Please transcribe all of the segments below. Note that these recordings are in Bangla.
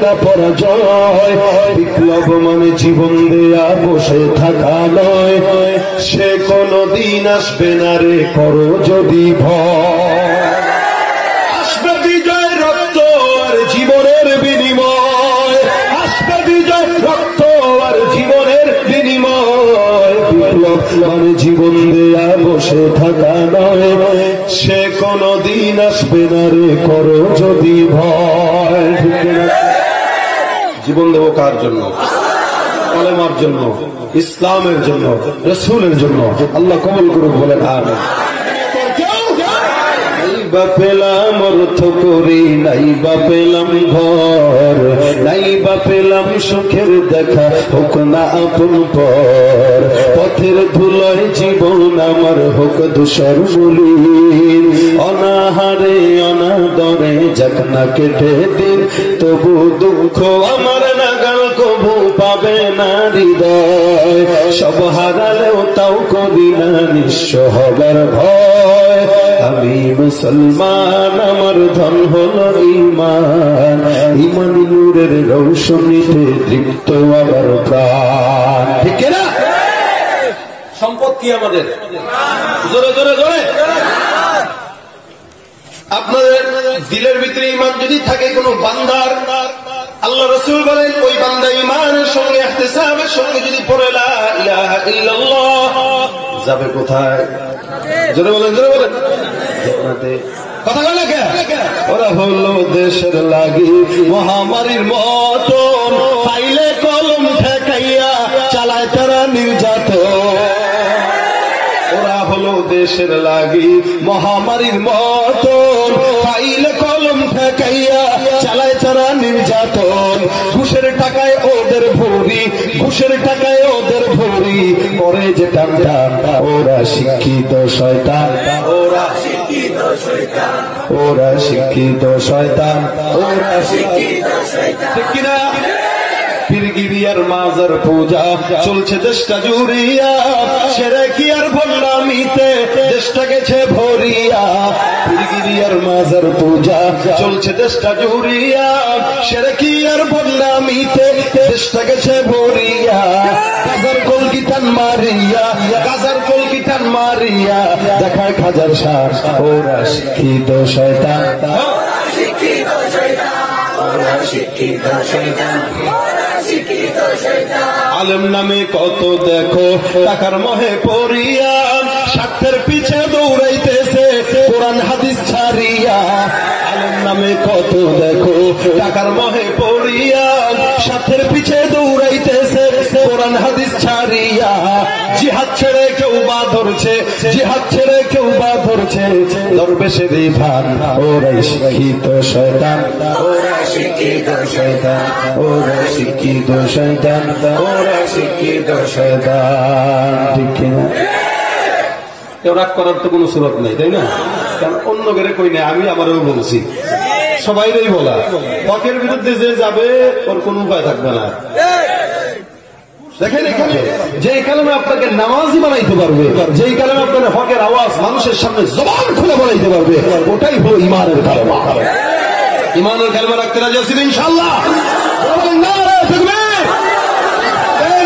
না পরাজয়। বিপ্লব মানে জীবন দেয়া বসে থাকা নয়, সে কোনদিন আসবে না রে করো যদি ভয়। আসবে বিজয় রক্ত আর জীবনের বিনিময়, আসবে বিজয় রক্ত আর জীবনের বিনিময়। বিপ্লব মানে জীবন দেয়া বসে থাকা নয়, সে কোনদিন আসবে না রে করো যদি ভয়। জীবন দেব কার জন্য? কালেমার জন্য, ইসলামের জন্য, রাসূলের জন্য। আল্লাহ কবুল করুক, বলেন আমিন। নাইবা পেলাম অর্থ করি, নাইবা পেলাম ঘর, নাইবা পেলাম সুখের দেখা, হোক না আপন পর। পথের ধুলোয় জীবন আমার হোক ধূসর মলিন, অনাহারে অনাদরে যাক না কেটে দিন, তবু দুঃখ আমার নাগাল কবু পাবে না হৃদয়। সব হারালেও তাও করি না নিঃস্ব হবার ভয়। আমি মুসলমান, আমার ধন হলো ঈমান, ঈমানি নূরের রৌশনীতে দীপ্ত আমার প্রাণ। ঠিক না? সম্পদ কি আমাদের? জোরে জোরে জোরে। আপনাদের দিলের ভিতরে ঈমান যদি থাকে কোন বান্দার, আল্লাহ রাসূল বলেন ওই বান্দা ঈমানের সঙ্গে ইহতিসাবের সঙ্গে যদি পড়ে লা ইলাহা ইল্লাল্লাহ, যাবে কোথায়? জোরে বলেন, জোরে বলেন। জান্নাতে। কথা বলে কে? ওরা হলো দেশের লাগি মহামারীর মতন, ফাইলে কলম ঠেকাইয়া চালায় তারা নির্যাতন। ওরা হলো দেশের লাগি মহামারীর মতন, ফাইলে কলম ঠেকাইয়া চালায় তারা নির্যাতন। ঘুষের টাকায় ওদের ভরি, ঘুষের টাকায় ওদের ভরি, করে যে টান টান। ওরা শিক্ষিত শয়তান, ওরা শিক্ষিত শয়তান, ওরা শিক্ষিত শয়তান, ওরা শিক্ষিত শয়তান। ঠিক কিনা? পীরগিরিয়ার মাজার পূজা চলছে দেশটা জুড়িয়া, শিরকি আর ভণ্ডামিতে দেশটা গেছে ভরিয়া। পীরগিরিয়ার মাজার পূজা চলছে দেশটা জুড়িয়া, শিরকি আর ভণ্ডামিতে দেশটা গেছে ভরিয়া। গাজার কলকি টান মারিয়া, গাজার কলকি টান মারিয়া দেখায় খাজার সার। ওরা শিক্ষিত শয়তান, শিক্ষিত শয়তান, ওরা শিক্ষিত শয়তান। আলেম নামে কত দেখো টাকার মোহে পড়িয়া, স্বার্থের পিছে দৌড়াইতেছে কোরআন হাদিস ছাড়িয়া। আলেম নামে কত দেখো টাকার মোহে পড়িয়া, স্বার্থের পিছে দৌড়াইতেছে কোরআন হাদিস ছাড়িয়া। জিহাদ ছেড়ে কেউ বা ধরছে, জিহাদ ছেড়ে কেউ বা ধরছে দরবেশের ভান। ওরাই শিক্ষিত শয়তান, ওরা শিক্ষিত শয়তান, ওরা শিক্ষিত শয়তান, ওরা শিক্ষিত শয়তান। ঠিক না? কেউ রাগ করার তো কোনো সুরত নেই, তাই না? কারণ অন্য ঘরে কই নাই, আমি আমারও বলছি, সবাইরই বলা। হকের বিরুদ্ধে যে যাবে ওর কোন উপায় থাকবে না। দেখেন এখানে যেই কালেমে আপনাকে নামাজি বানাইতে পারবে, যেই কালেমে আপনার হকের আওয়াজ মানুষের সামনে জবান খুলে বানাইতে পারবে, ওটাই হলো ঈমানের কালেমা। ঈমানের কালেমা রাখতে রাজি আছেন ইনশাআল্লাহ?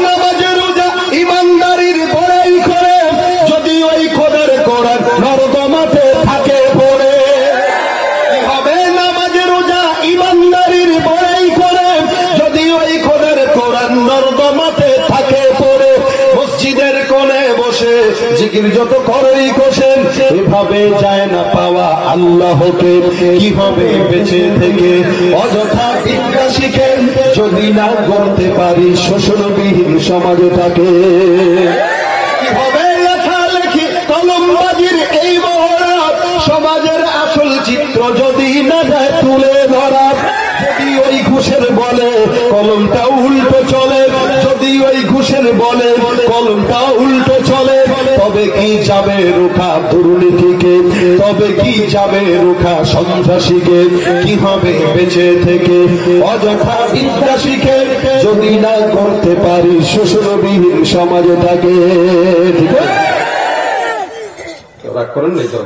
নামাজের রোজা ঈমানদারির বড়াই করে, যদি ওই খোদার কোরআন নরদমাতে থাকে পড়ে। হবে নামাজের রোজা ঈমানদারির বড়াই করে, যদি ওই খোদার কোরআন নরদমাতে থাকে পড়ে। মসজিদের কোণে বসে জিকির যত করেই কোশেন, এভাবে যায় না পাওয়া আল্লাহকে। কি হবে বেঁচে থেকে অযথা বিদ্যা শিখে, যদি না করতে পারি শোষণবিহীন সমাজটাকে। কি হবে লেখালেখি কলমবাজির এই মহড়া, সমাজের আসল চিত্র যদি না যায় তুলে ধরা। যদি ওই ঘুষের বলে কলমটা উল্টো চলে, যদি ওই ঘুষের বলে কলমটা উল্টো চলে, তবে কি যাবে রোখা দুর্নীতিকে, তবে কি যাবে রোখা সন্ত্রাসীকে। কি হবে বেঁচে থেকে অযথা বিদ্যা শিখে, যদি না করতে পারি শোষণবিহীন সমাজটাকে। রাগ করেন নাই তো?